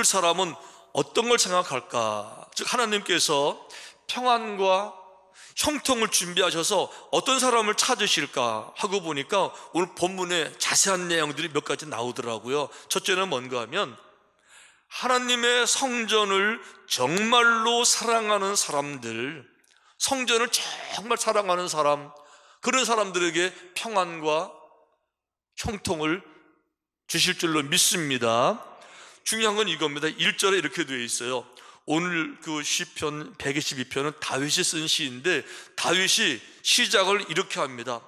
그 사람은 어떤 걸 생각할까? 즉 하나님께서 평안과 형통을 준비하셔서 어떤 사람을 찾으실까 하고 보니까 오늘 본문에 자세한 내용들이 몇 가지 나오더라고요. 첫째는 뭔가 하면 하나님의 성전을 정말로 사랑하는 사람들, 성전을 정말 사랑하는 사람, 그런 사람들에게 평안과 형통을 주실 줄로 믿습니다. 중요한 건 이겁니다. 1절에 이렇게 되어 있어요. 오늘 그 시편 122편은 다윗이 쓴 시인데 다윗이 시작을 이렇게 합니다.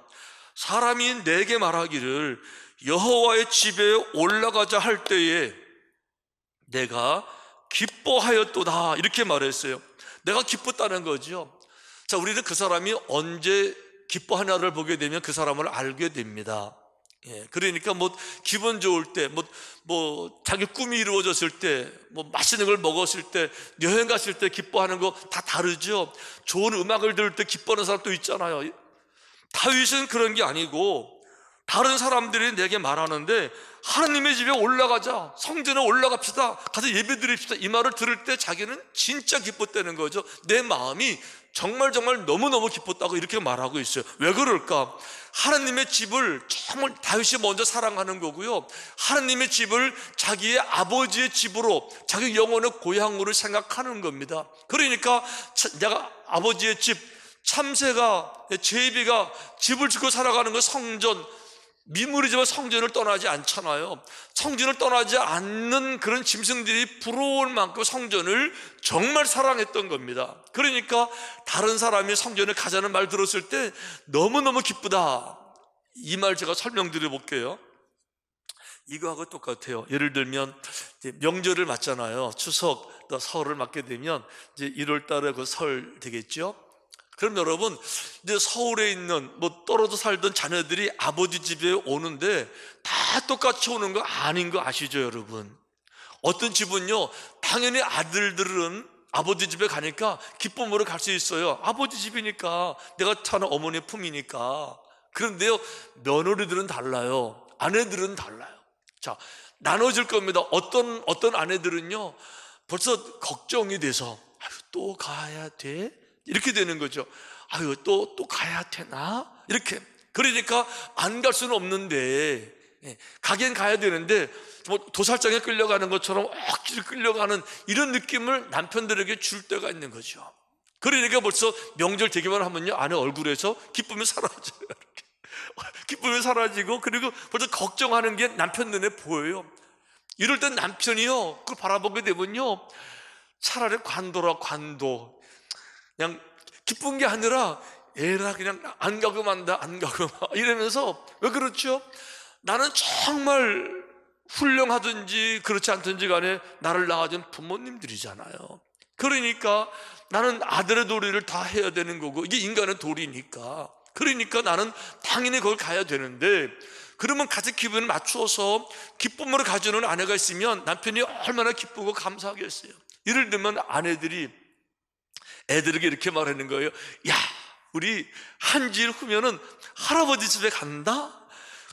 사람이 내게 말하기를 여호와의 집에 올라가자 할 때에 내가 기뻐하였도다, 이렇게 말했어요. 내가 기뻤다는 거죠. 자, 우리는 그 사람이 언제 기뻐하냐를 보게 되면 그 사람을 알게 됩니다. 그러니까 기분 좋을 때, 자기 꿈이 이루어졌을 때, 맛있는 걸 먹었을 때, 여행 갔을 때 기뻐하는 거 다 다르죠. 좋은 음악을 들을 때 기뻐하는 사람도 있잖아요. 다윗은 그런 게 아니고 다른 사람들이 내게 말하는데 하나님의 집에 올라가자, 성전에 올라갑시다, 가서 예배 드립시다, 이 말을 들을 때 자기는 진짜 기뻤다는 거죠. 내 마음이 정말 너무너무 기뻤다고 이렇게 말하고 있어요. 왜 그럴까? 하나님의 집을 정말 다윗이 먼저 사랑하는 거고요, 하나님의 집을 자기의 아버지의 집으로, 자기 영혼의 고향으로 생각하는 겁니다. 그러니까 내가 아버지의 집, 참새가, 제비가 집을 짓고 살아가는 거, 성전, 미물이지만 성전을 떠나지 않잖아요. 성전을 떠나지 않는 그런 짐승들이 부러울 만큼 성전을 정말 사랑했던 겁니다. 그러니까 다른 사람이 성전에 가자는 말 들었을 때 너무너무 기쁘다, 이 말 제가 설명드려 볼게요. 이거하고 똑같아요. 예를 들면 이제 명절을 맞잖아요. 추석, 또 설을 맞게 되면 이제 1월 달에 그 설 되겠죠. 그럼 여러분, 이제 서울에 있는 떨어져 살던 자녀들이 아버지 집에 오는데 다 똑같이 오는 거 아닌 거 아시죠, 여러분? 어떤 집은요, 당연히 아들들은 아버지 집에 가니까 기쁨으로 갈 수 있어요. 아버지 집이니까, 내가 사는 어머니 품이니까. 그런데요, 며느리들은 달라요. 아내들은 달라요. 자, 나눠질 겁니다. 어떤 아내들은요, 벌써 걱정이 돼서 또 가야 돼? 이렇게 되는 거죠. 또 가야 되나? 이렇게. 그러니까 안 갈 수는 없는데, 가긴 가야 되는데 도살장에 끌려가는 것처럼 억지로 끌려가는 이런 느낌을 남편들에게 줄 때가 있는 거죠. 그러니까 벌써 명절 되기만 하면요, 아내 얼굴에서 기쁨이 사라져요. 이렇게. 기쁨이 사라지고, 그리고 벌써 걱정하는 게 남편 눈에 보여요. 이럴 땐 남편이요, 그걸 바라보게 되면요, 차라리 관도라, 관도. 그냥 기쁜 게 아니라 에라, 그냥 안 가고 만다, 안 가고 이러면서. 왜 그렇죠? 나는 정말 훌륭하든지 그렇지 않든지 간에 나를 낳아준 부모님들이잖아요. 그러니까 나는 아들의 도리를 다 해야 되는 거고, 이게 인간의 도리니까. 그러니까 나는 당연히 거기 가야 되는데, 그러면 같은 기분을 맞추어서 기쁨으로 가주는 아내가 있으면 남편이 얼마나 기쁘고 감사하겠어요. 예를 들면 아내들이 애들에게 이렇게 말하는 거예요. 야, 우리 한 주일 후면은 할아버지 집에 간다?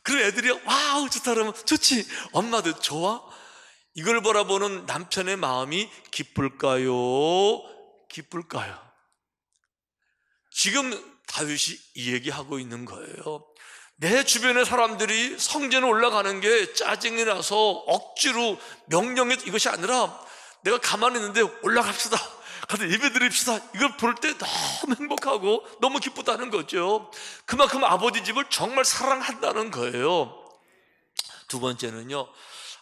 그럼 애들이 와우, 좋다 그러면 좋지, 엄마도 좋아? 이걸 바라보는 남편의 마음이 기쁠까요? 기쁠까요? 지금 다윗이 이 얘기하고 있는 거예요. 내 주변의 사람들이 성전에 올라가는 게 짜증이 나서 억지로 명령해, 이것이 아니라 내가 가만히 있는데 올라갑시다, 가서 예배 드립시다, 이걸 볼 때 너무 행복하고 너무 기쁘다는 거죠. 그만큼 아버지 집을 정말 사랑한다는 거예요. 두 번째는요,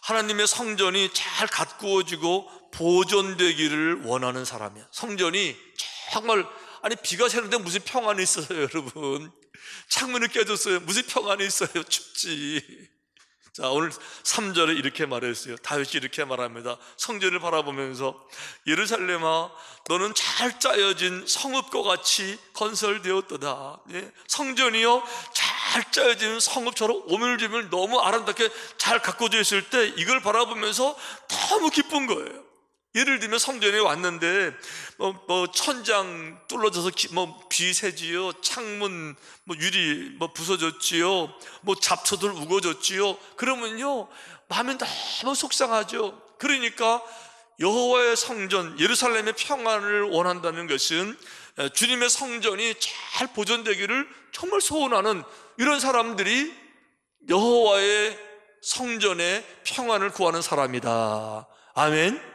하나님의 성전이 잘 가꾸어지고 보존되기를 원하는 사람이에요. 성전이 정말, 비가 새는데 무슨 평안이 있어요, 여러분? 창문이 깨졌어요, 무슨 평안이 있어요? 춥지. 자, 오늘 3절에 이렇게 말했어요. 다윗이 이렇게 말합니다. 성전을 바라보면서 예루살렘아, 너는 잘 짜여진 성읍과 같이 건설되었도다. 성전이요, 잘 짜여진 성읍처럼 오밀조밀 너무 아름답게 잘 가꿔져 있을 때 이걸 바라보면서 너무 기쁜 거예요. 예를 들면 성전에 왔는데 천장 뚫어져서 비 새지요, 창문 유리 부서졌지요, 잡초들 우거졌지요. 그러면요, 마음이 너무 속상하죠. 그러니까 여호와의 성전 예루살렘의 평안을 원한다는 것은 주님의 성전이 잘 보존되기를 정말 소원하는 이런 사람들이 여호와의 성전의 평안을 구하는 사람이다. 아멘.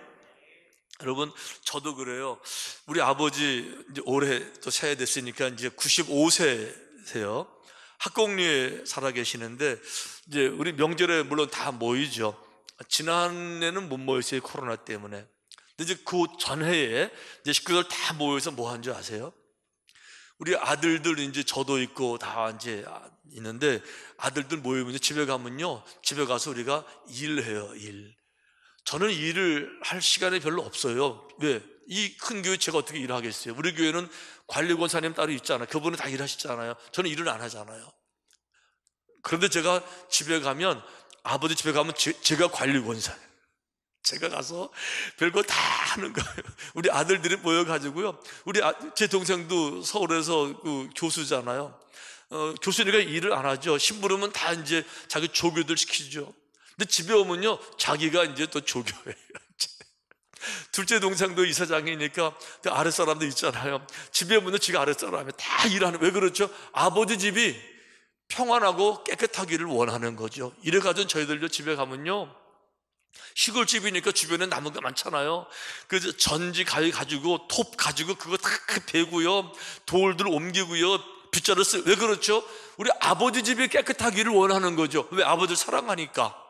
여러분, 저도 그래요. 우리 아버지 이제 올해 또 새해 됐으니까 이제 95세세요. 학곡리에 살아 계시는데 이제 우리 명절에 물론 다 모이죠. 지난해는 못 모였어요, 코로나 때문에. 근데 이제 그 전해에 이제 식구들 다 모여서 뭐 한 줄 아세요? 우리 아들들 이제 저도 있고 다 이제 있는데 아들들 모이면 집에 가면요, 집에 가서 우리가 일해요, 일. 저는 일을 할 시간이 별로 없어요. 왜? 이 큰 교회 제가 어떻게 일을 하겠어요? 우리 교회는 관리권사님 따로 있잖아요. 그분은 다 일하시잖아요. 저는 일을 안 하잖아요. 그런데 제가 집에 가면, 아버지 집에 가면 제가 관리권사예요. 제가 가서 별거 다 하는 거예요. 우리 아들들이 모여가지고요. 제 동생도 서울에서 그 교수잖아요. 교수니까 일을 안 하죠. 심부름은 다 이제 자기 조교들 시키죠. 근데 집에 오면요, 자기가 이제 또 조교예요. 둘째 동생도 이사장이니까 아랫사람도 있잖아요. 집에 오면 지가 아랫사람이 다 일하는. 왜 그렇죠? 아버지 집이 평안하고 깨끗하기를 원하는 거죠. 이래가지고 저희들도 집에 가면요, 시골집이니까 주변에 나무가 많잖아요. 그래서 전지 가지고 톱 가지고 그거 다 베고요, 돌들 옮기고요, 빗자루 쓰. 왜 그렇죠? 우리 아버지 집이 깨끗하기를 원하는 거죠. 왜? 아버지를 사랑하니까.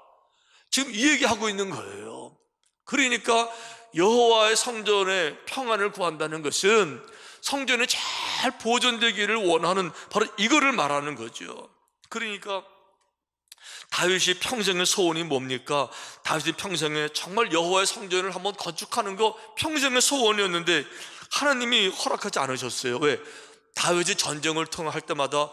지금 이 얘기하고 있는 거예요. 그러니까 여호와의 성전의 평안을 구한다는 것은 성전이 잘 보존되기를 원하는, 바로 이거를 말하는 거죠. 그러니까 다윗이 평생의 소원이 뭡니까? 다윗이 평생에 정말 여호와의 성전을 한번 건축하는 거 평생의 소원이었는데 하나님이 허락하지 않으셨어요. 왜? 다윗이 전쟁을 통할 때마다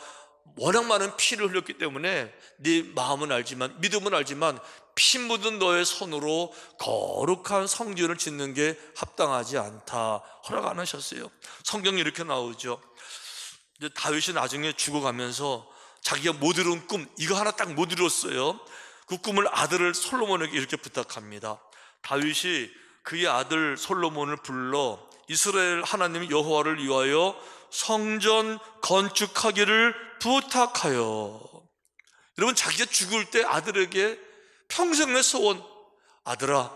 워낙 많은 피를 흘렸기 때문에 네 마음은 알지만, 믿음은 알지만 피 묻은 너의 손으로 거룩한 성전을 짓는 게 합당하지 않다, 허락 안 하셨어요. 성경에 이렇게 나오죠. 이제 다윗이 나중에 죽어가면서 자기가 못 이룬 꿈, 이거 하나 딱 못 이뤘어요. 그 꿈을 아들을 솔로몬에게 이렇게 부탁합니다. 다윗이 그의 아들 솔로몬을 불러 이스라엘 하나님 여호와를 위하여 성전 건축하기를 부탁하여. 여러분, 자기가 죽을 때 아들에게 평생의 소원, 아들아,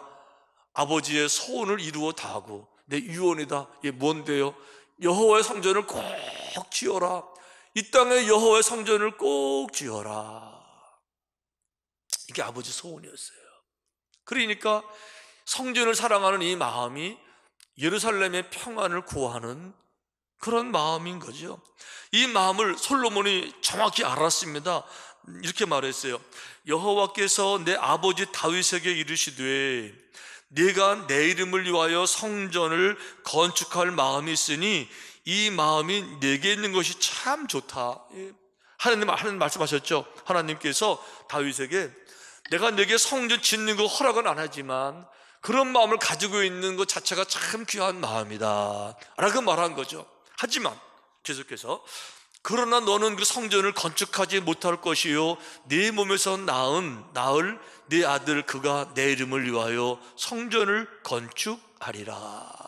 아버지의 소원을 이루어 다하고 내 유언이다. 이게 뭔데요? 여호와의 성전을 꼭 지어라. 이 땅에 여호와의 성전을 꼭 지어라. 이게 아버지 소원이었어요. 그러니까 성전을 사랑하는 이 마음이 예루살렘의 평안을 구하는 그런 마음인 거죠. 이 마음을 솔로몬이 정확히 알았습니다. 이렇게 말했어요. 여호와께서 내 아버지 다윗에게 이르시되 네가 내 이름을 위하여 성전을 건축할 마음이 있으니 이 마음이 내게 있는 것이 참 좋다. 하나님 말씀하셨죠. 하나님께서 다윗에게 내가 내게 성전 짓는 거 허락은 안 하지만 그런 마음을 가지고 있는 것 자체가 참 귀한 마음이다 라고 말한 거죠. 하지만 계속해서 그러나 너는 그 성전을 건축하지 못할 것이요 네 몸에서 나을 네 아들 그가 내 이름을 위하여 성전을 건축하리라.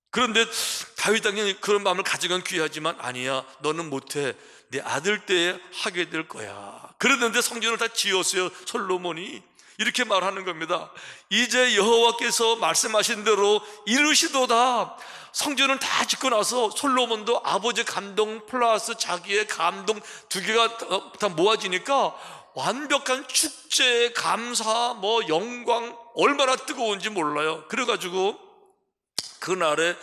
그런데 다윗 당연히 그런 마음을 가져간 귀하지만 아니야, 너는 못해. 내 아들 때에 하게 될 거야. 그랬는데 성전을 다 지었어요. 솔로몬이 이렇게 말하는 겁니다. 이제 여호와께서 말씀하신 대로 이루시도다. 성전을 다 짓고 나서 솔로몬도 아버지 감동 플러스 자기의 감동 두 개가 다 모아지니까 완벽한 축제, 감사, 영광, 얼마나 뜨거운지 몰라요. 그래가지고 그날에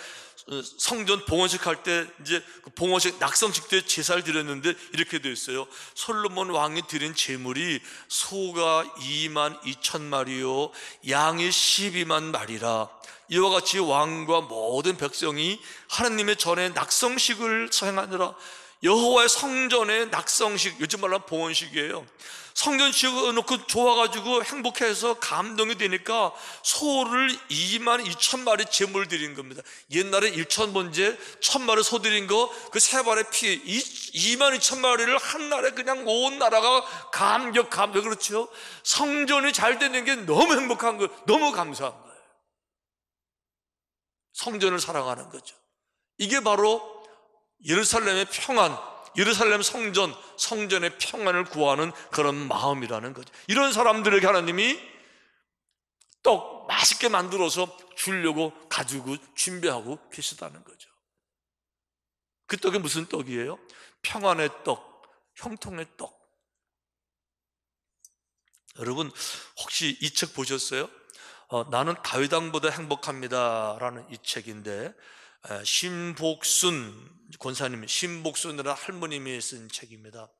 성전 봉헌식 할 때 이제 봉헌식 낙성식 때 제사를 드렸는데 이렇게 되어 있어요. 솔로몬 왕이 드린 제물이 소가 22,000마리요 양이 12만 마리라. 이와 같이 왕과 모든 백성이 하나님의 전에 낙성식을 수행하느라. 여호와의 성전의 낙성식, 요즘 말로 봉헌식이에요. 성전 지어놓고 좋아가지고 행복해서 감동이 되니까 소를 22,000마리 제물 드린 겁니다. 옛날에 1,000번째 1,000마리 소 드린 거 그 세 발의 피 22,000마리를 한 날에 그냥 온 나라가 왜 그렇죠? 성전이 잘 되는 게 너무 행복한 거예요. 너무 감사한 거예요. 성전을 사랑하는 거죠. 이게 바로 예루살렘의 평안, 예루살렘 성전의 평안을 구하는 그런 마음이라는 거죠. 이런 사람들에게 하나님이 떡 맛있게 만들어서 주려고 가지고 준비하고 계시다는 거죠. 그 떡이 무슨 떡이에요? 평안의 떡, 형통의 떡. 여러분 혹시 이 책 보셨어요? 나는 다윗 왕보다 행복합니다 라는 이 책인데, 신복순 권사님, 신복순이라는 할머님이 쓴 책입니다.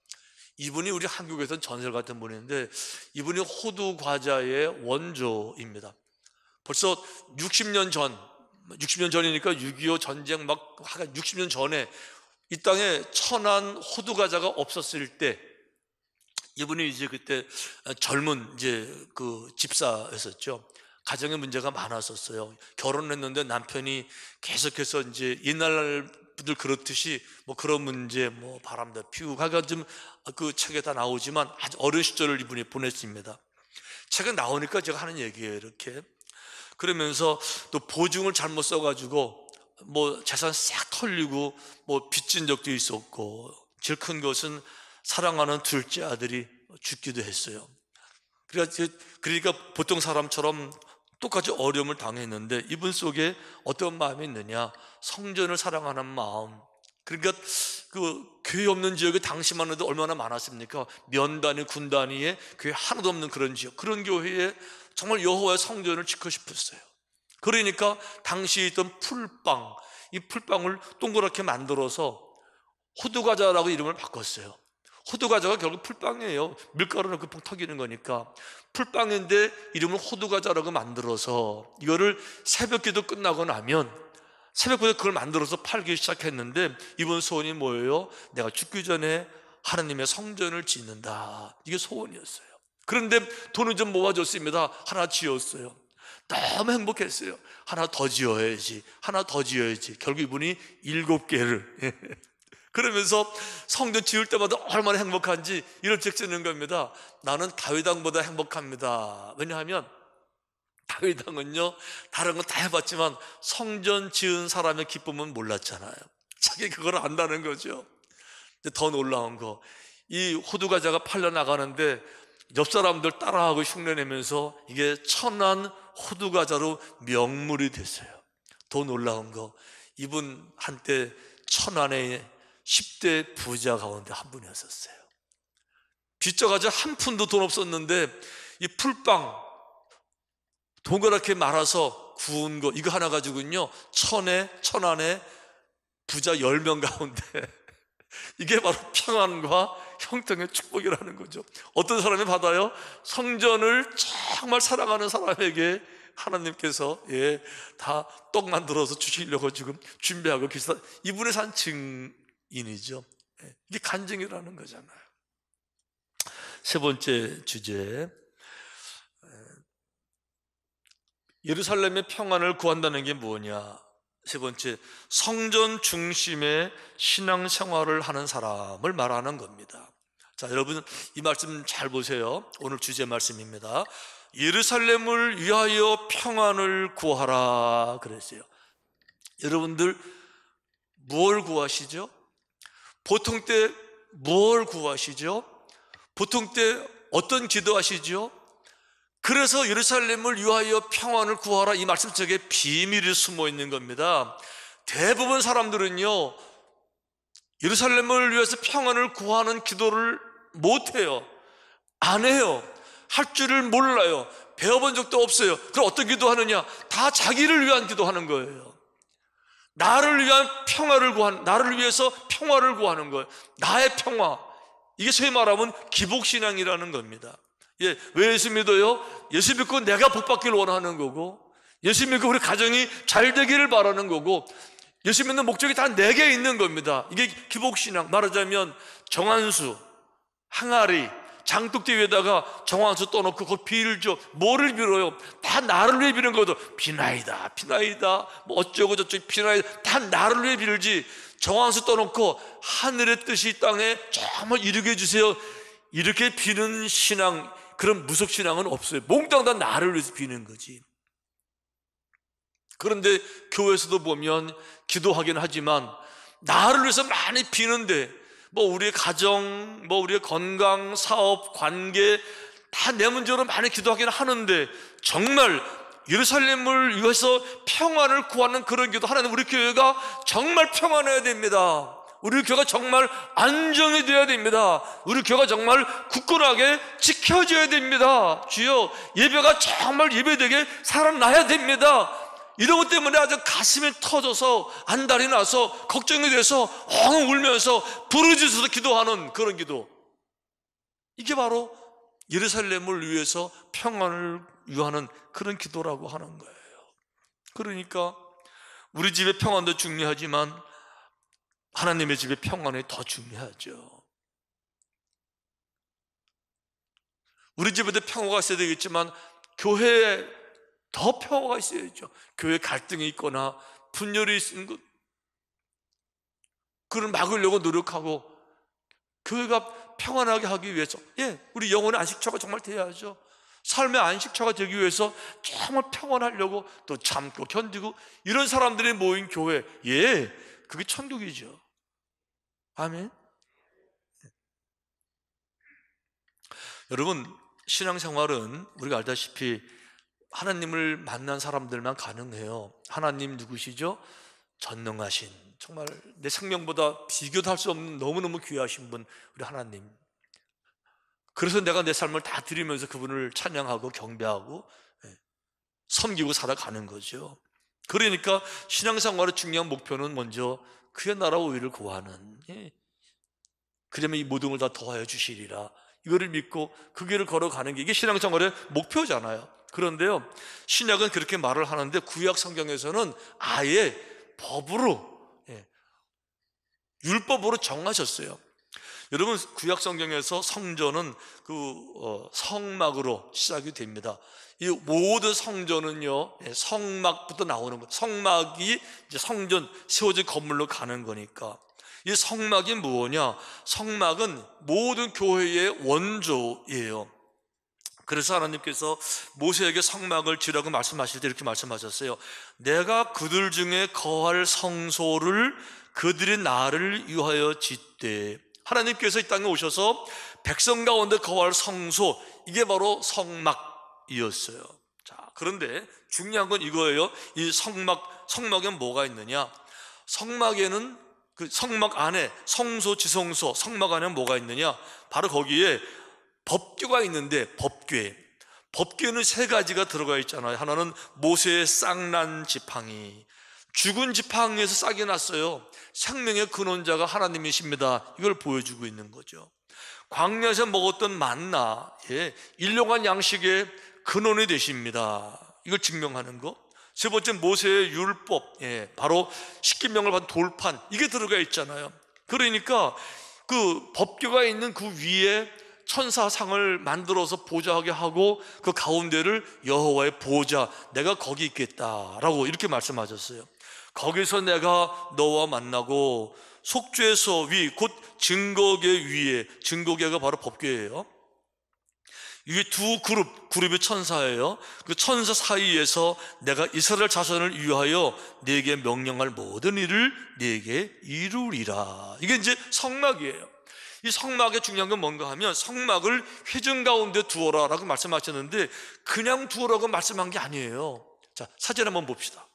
이분이 우리 한국에서는 전설 같은 분인데, 이분이 호두 과자의 원조입니다. 벌써 60년 전이니까 6.25 전쟁 막 60년 전에 이 땅에 천안 호두 과자가 없었을 때, 이분이 이제 그때 젊은 그 집사였었죠. 가정에 문제가 많았었어요. 결혼했는데 남편이 계속해서 이제 옛날 분들 그렇듯이 뭐 그런 문제, 뭐 바람도 피우고 가가 좀 그 책에 다 나오지만 아주 어린 시절을 이분이 보냈습니다. 책에 나오니까 제가 하는 얘기예요, 이렇게. 그러면서 또 보증을 잘못 써가지고 뭐 재산 싹 털리고 뭐 빚진 적도 있었고, 제일 큰 것은 사랑하는 둘째 아들이 죽기도 했어요. 그러니까 보통 사람처럼 똑같이 어려움을 당했는데, 이분 속에 어떤 마음이 있느냐? 성전을 사랑하는 마음. 그러니까 그 교회 없는 지역에 당시만 해도 얼마나 많았습니까? 면 단위, 군 단위에 교회 하나도 없는 그런 지역, 그런 교회에 정말 여호와의 성전을 짓고 싶었어요. 그러니까 당시에 있던 풀빵, 이 풀빵을 동그랗게 만들어서 호두과자라고 이름을 바꿨어요. 호두과자가 결국 풀빵이에요. 밀가루 넣고 푹 튀기는 거니까 풀빵인데 이름을 호두과자라고 만들어서 이거를 새벽기도 끝나고 나면 새벽부터 그걸 만들어서 팔기 시작했는데, 이번 소원이 뭐예요? 내가 죽기 전에 하나님의 성전을 짓는다. 이게 소원이었어요. 그런데 돈을 좀 모아줬습니다. 하나 지었어요. 너무 행복했어요. 하나 더 지어야지, 하나 더 지어야지. 결국 이분이 7개를 그러면서 성전 지을 때마다 얼마나 행복한지 이런 책 쓰는 겁니다. 나는 다윗 왕보다 행복합니다. 왜냐하면 다윗 왕은요, 다른 건 다 해봤지만 성전 지은 사람의 기쁨은 몰랐잖아요. 자기 그걸 안다는 거죠. 더 놀라운 거, 이 호두과자가 팔려나가는데 옆 사람들 따라하고 흉내내면서 이게 천안 호두과자로 명물이 됐어요. 더 놀라운 거, 이분 한때 천안의 10대 부자 가운데 한 분이었었어요. 빚져가지고 한 푼도 돈 없었는데 이 풀빵 동그랗게 말아서 구운 거, 이거 하나 가지고는요, 천안에 부자 10명 가운데 이게 바로 평안과 형통의 축복이라는 거죠. 어떤 사람이 받아요? 성전을 정말 사랑하는 사람에게 하나님께서 다 떡 만들어서 주시려고 지금 준비하고 계시다. 이분의 산 증인이죠. 이게 간증이라는 거잖아요. 세 번째 주제, 예루살렘의 평안을 구한다는 게 뭐냐? 세 번째, 성전 중심의 신앙생활을 하는 사람을 말하는 겁니다. 자, 여러분 이 말씀 잘 보세요. 오늘 주제 말씀입니다. 예루살렘을 위하여 평안을 구하라 그랬어요. 여러분들 무엇을 구하시죠? 보통 때 무엇을 구하시죠? 보통 때 어떤 기도하시죠? 그래서 예루살렘을 위하여 평안을 구하라, 이 말씀 속에 비밀이 숨어 있는 겁니다. 대부분 사람들은요, 예루살렘을 위해서 평안을 구하는 기도를 못해요. 안 해요. 할 줄을 몰라요. 배워본 적도 없어요. 그럼 어떤 기도하느냐? 다 자기를 위한 기도하는 거예요. 나를 위한 평화를 나를 위해서 평화를 구하는 거예요. 나의 평화. 이게 소위 말하면 기복신앙이라는 겁니다. 왜 예수 믿어요? 예수 믿고 내가 복받기를 원하는 거고, 예수 믿고 우리 가정이 잘 되기를 바라는 거고, 예수 믿는 목적이 다 내게 있는 겁니다. 이게 기복신앙. 말하자면 정한수, 항아리, 장독대 위에다가 정한수 떠놓고 거기 빌죠. 뭐를 빌어요? 다 나를 위해 비는 거죠. 비나이다, 비나이다, 뭐 어쩌고 저쩌고 비나이다, 다 나를 위해 빌지. 정한수 떠놓고 하늘의 뜻이 이 땅에 정말 이루게 해주세요, 이렇게 비는 신앙, 그런 무속신앙은 없어요. 몽땅 다 나를 위해서 비는 거지. 그런데 교회에서도 보면 기도하긴 하지만 나를 위해서 많이 비는데, 뭐 우리의 가정, 뭐 우리의 건강, 사업, 관계 다 내 문제로 많이 기도하긴 하는데, 정말 예루살렘을 위해서 평안을 구하는 그런 기도, 하나님 우리 교회가 정말 평안해야 됩니다. 우리 교회가 정말 안정이 되어야 됩니다. 우리 교회가 정말 굳건하게 지켜져야 됩니다. 주여, 예배가 정말 예배되게 살아나야 됩니다. 이런 것 때문에 아주 가슴이 터져서 안달이 나서 걱정이 돼서 엉 울면서 부르짖어서 기도하는 그런 기도, 이게 바로 예루살렘을 위해서 평안을 위하는 그런 기도라고 하는 거예요. 그러니까 우리 집의 평안도 중요하지만 하나님의 집의 평안이 더 중요하죠. 우리 집에도 평화가 있어야 되겠지만 교회에 더 평화가 있어야죠. 교회 갈등이 있거나 분열이 있는 것, 그걸 막으려고 노력하고 교회가 평안하게 하기 위해서, 우리 영혼의 안식처가 정말 돼야죠. 삶의 안식처가 되기 위해서 정말 평안하려고 또 참고 견디고 이런 사람들이 모인 교회, 그게 천국이죠. 아멘. 여러분, 신앙생활은 우리가 알다시피 하나님을 만난 사람들만 가능해요. 하나님 누구시죠? 전능하신, 정말 내 생명보다 비교도 할 수 없는 너무너무 귀하신 분, 우리 하나님. 그래서 내가 내 삶을 다 드리면서 그분을 찬양하고 경배하고 섬기고 살아가는 거죠. 그러니까 신앙생활의 중요한 목표는 먼저 그의 나라와 의를 구하는, 그러면 이 모든 걸 다 더하여 주시리라, 이거를 믿고 그 길을 걸어가는 게 이게 신앙생활의 목표잖아요. 그런데요, 신약은 그렇게 말을 하는데 구약 성경에서는 아예 법으로, 율법으로 정하셨어요. 여러분, 구약 성경에서 성전은 성막으로 시작이 됩니다. 이 모든 성전은요, 성막부터 나오는 거예요. 성막이 이제 성전 세워진 건물로 가는 거니까. 이 성막이 뭐냐? 성막은 모든 교회의 원조예요. 그래서 하나님께서 모세에게 성막을 지으라고 말씀하실 때 이렇게 말씀하셨어요. 내가 그들 중에 거할 성소를 그들이 나를 위하여 짓되. 하나님께서 이 땅에 오셔서 백성 가운데 거할 성소, 이게 바로 성막이었어요. 자, 그런데 중요한 건 이거예요. 이 성막에는 뭐가 있느냐? 성막에는, 그 성막 안에, 성소, 지성소, 성막 안에 뭐가 있느냐? 바로 거기에 법궤가 있는데, 법궤는 세 가지가 들어가 있잖아요. 하나는 모세의 싹난 지팡이, 죽은 지팡이에서 싹이 났어요. 생명의 근원자가 하나님이십니다, 이걸 보여주고 있는 거죠. 광야에서 먹었던 만나, 일용할 양식의 근원이 되십니다, 이걸 증명하는 거. 세 번째, 모세의 율법, 바로 십계명을 받은 돌판, 이게 들어가 있잖아요. 그러니까 그 법궤가 있는 그 위에 천사상을 만들어서 보좌하게 하고 그 가운데를 여호와의 보좌, 내가 거기 있겠다라고 이렇게 말씀하셨어요. 거기서 내가 너와 만나고 속죄소 위, 곧 증거궤 위에, 증거궤가 바로 법궤예요. 이게 두 그룹이 천사예요. 그 천사 사이에서 내가 이스라엘 자손을 위하여 네게 명령할 모든 일을 네게 이루리라, 이게 이제 성막이에요. 이 성막의 중요한 건 뭔가 하면, 성막을 회중 가운데 두어라 라고 말씀하셨는데 그냥 두어라고 말씀한 게 아니에요. 자, 사진 한번 봅시다.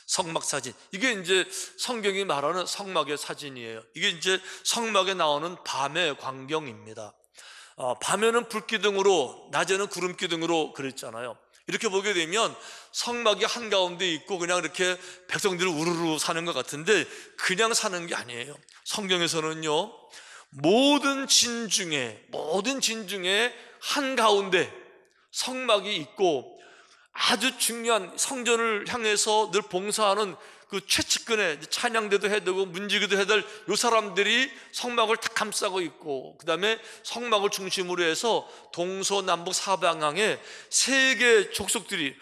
성막 사진, 이게 이제 성경이 말하는 성막의 사진이에요. 이게 이제 성막에 나오는 밤의 광경입니다. 밤에는 불기둥으로, 낮에는 구름기둥으로 그랬잖아요. 이렇게 보게 되면 성막이 한가운데 있고 그냥 이렇게 백성들이 우르르 사는 것 같은데 그냥 사는 게 아니에요. 성경에서는요, 모든 진 중에 한가운데 성막이 있고, 아주 중요한 성전을 향해서 늘 봉사하는 그 최측근에 찬양대도 해야 되고 문지기도 해야 될 이 사람들이 성막을 다 감싸고 있고, 그 다음에 성막을 중심으로 해서 동서남북 사방향에 세 개의 족속들이,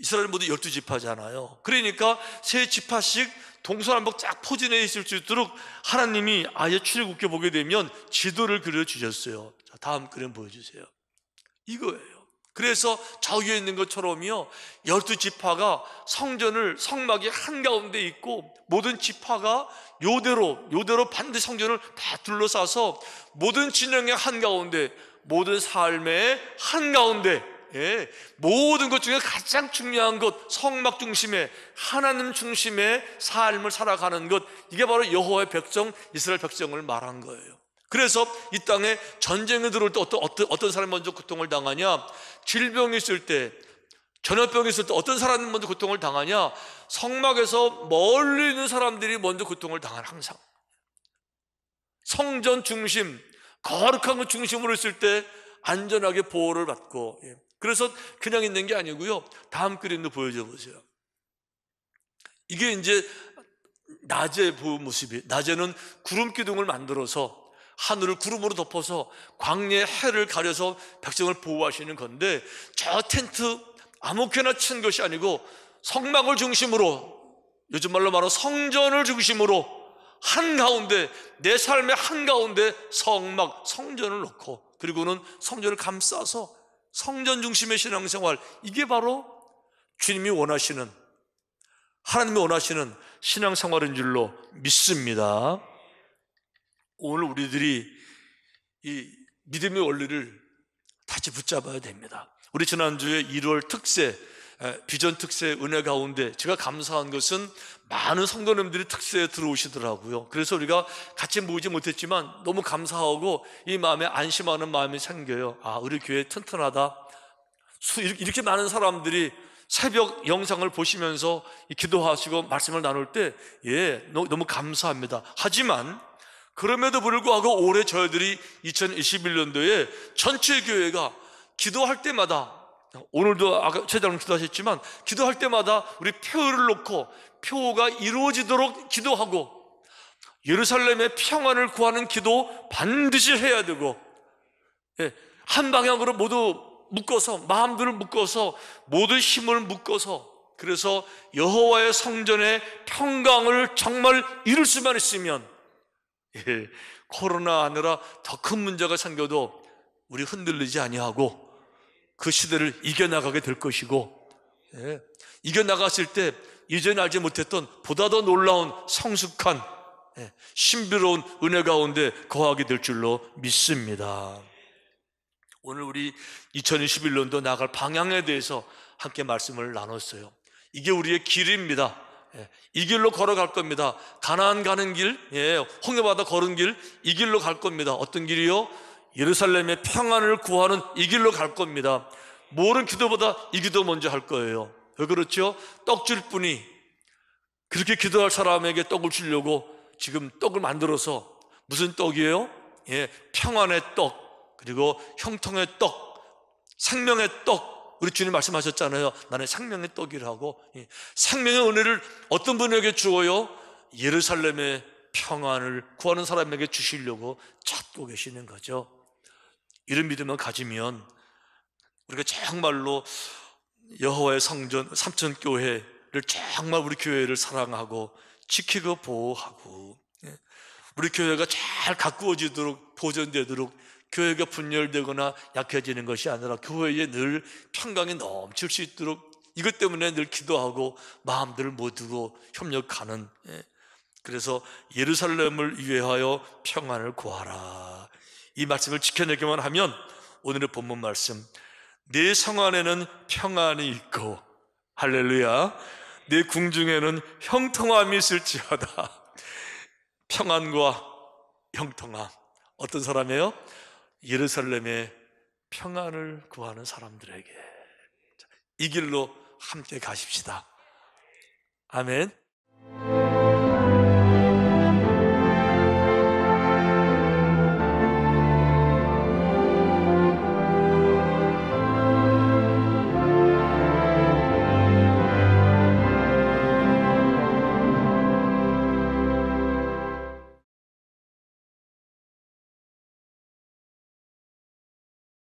이스라엘 모두 12지파잖아요. 그러니까 세 지파씩 동서남북 쫙 포진해 있을 수 있도록 하나님이 아예 출애굽기에 보게 되면 지도를 그려주셨어요. 자, 다음 그림 보여주세요. 이거예요. 그래서 저 위에 있는 것처럼요, 12지파가 성전을 성막이 한가운데 있고 모든 지파가 요대로 반드시 성전을 다 둘러싸서 모든 진영의 한가운데, 모든 삶의 한가운데, 모든 것 중에 가장 중요한 것, 성막 중심의 하나님 중심의 삶을 살아가는 것, 이게 바로 여호와의 백성, 이스라엘 백성을 말한 거예요. 그래서 이 땅에 전쟁이 들어올 때 어떤 사람이 먼저 고통을 당하냐? 질병이 있을 때, 전염병이 있을 때 어떤 사람이 먼저 고통을 당하냐? 성막에서 멀리 있는 사람들이 먼저 고통을 당하는, 항상 성전 중심, 거룩한 것 중심으로 있을 때 안전하게 보호를 받고, 그래서 그냥 있는 게 아니고요, 다음 그림도 보여줘 보세요. 이게 이제 낮의 모습이에요. 낮에는 구름 기둥을 만들어서 하늘을 구름으로 덮어서 광야의 해를 가려서 백성을 보호하시는 건데, 저 텐트 아무렇게나 친 것이 아니고 성막을 중심으로, 요즘 말로 말하면 성전을 중심으로 한가운데, 내 삶의 한가운데 성막, 성전을 놓고, 그리고는 성전을 감싸서 성전 중심의 신앙생활, 이게 바로 주님이 원하시는, 하나님이 원하시는 신앙생활인 줄로 믿습니다. 오늘 우리들이 이 믿음의 원리를 다시 붙잡아야 됩니다. 우리 지난주에 1월 특세, 비전 특세 은혜 가운데 제가 감사한 것은 많은 성도님들이 특세에 들어오시더라고요. 그래서 우리가 같이 모이지 못했지만 너무 감사하고 이 마음에 안심하는 마음이 생겨요. 아, 우리 교회 튼튼하다. 이렇게 많은 사람들이 새벽 영상을 보시면서 기도하시고 말씀을 나눌 때, 너무 감사합니다. 하지만 그럼에도 불구하고 올해 저희들이 2021년도에 전체 교회가 기도할 때마다, 오늘도 아까 최장님 기도하셨지만 기도할 때마다 우리 표를 놓고 표가 이루어지도록 기도하고, 예루살렘의 평안을 구하는 기도 반드시 해야 되고, 한 방향으로 모두 묶어서, 마음들을 묶어서, 모든 힘을 묶어서, 그래서 여호와의 성전의 평강을 정말 이룰 수만 있으면, 코로나 아니라 더 큰 문제가 생겨도 우리 흔들리지 아니하고 그 시대를 이겨나가게 될 것이고, 이겨나갔을 때 이전에 알지 못했던 보다 더 놀라운 성숙한, 신비로운 은혜 가운데 거하게 될 줄로 믿습니다. 오늘 우리 2021년도 나갈 방향에 대해서 함께 말씀을 나눴어요. 이게 우리의 길입니다. 이 길로 걸어갈 겁니다. 가나안 가는 길, 홍해바다 걸은 길, 이 길로 갈 겁니다. 어떤 길이요? 예루살렘의 평안을 구하는 이 길로 갈 겁니다. 모든 기도보다 이 기도 먼저 할 거예요. 왜 그렇죠? 떡 줄 뿐이, 그렇게 기도할 사람에게 떡을 주려고 지금 떡을 만들어서, 무슨 떡이에요? 평안의 떡, 그리고 형통의 떡, 생명의 떡. 우리 주님 말씀하셨잖아요. 나는 생명의 떡이라고. 생명의 은혜를 어떤 분에게 주어요? 예루살렘의 평안을 구하는 사람에게 주시려고 찾고 계시는 거죠. 이런 믿음을 가지면 우리가 정말로 여호와의 성전, 삼천교회를 정말 우리 교회를 사랑하고 지키고 보호하고, 우리 교회가 잘 가꾸어지도록, 보존되도록, 교회가 분열되거나 약해지는 것이 아니라 교회에 늘 평강이 넘칠 수 있도록, 이것 때문에 늘 기도하고 마음들을 모두고 협력하는, 그래서 예루살렘을 위하여 평안을 구하라, 이 말씀을 지켜내기만 하면 오늘의 본문 말씀, 내 성 안에는 평안이 있고, 할렐루야, 내 궁중에는 형통함이 있을지어다. 평안과 형통함, 어떤 사람이에요? 예루살렘의 평안을 구하는 사람들에게. 이 길로 함께 가십시다. 아멘.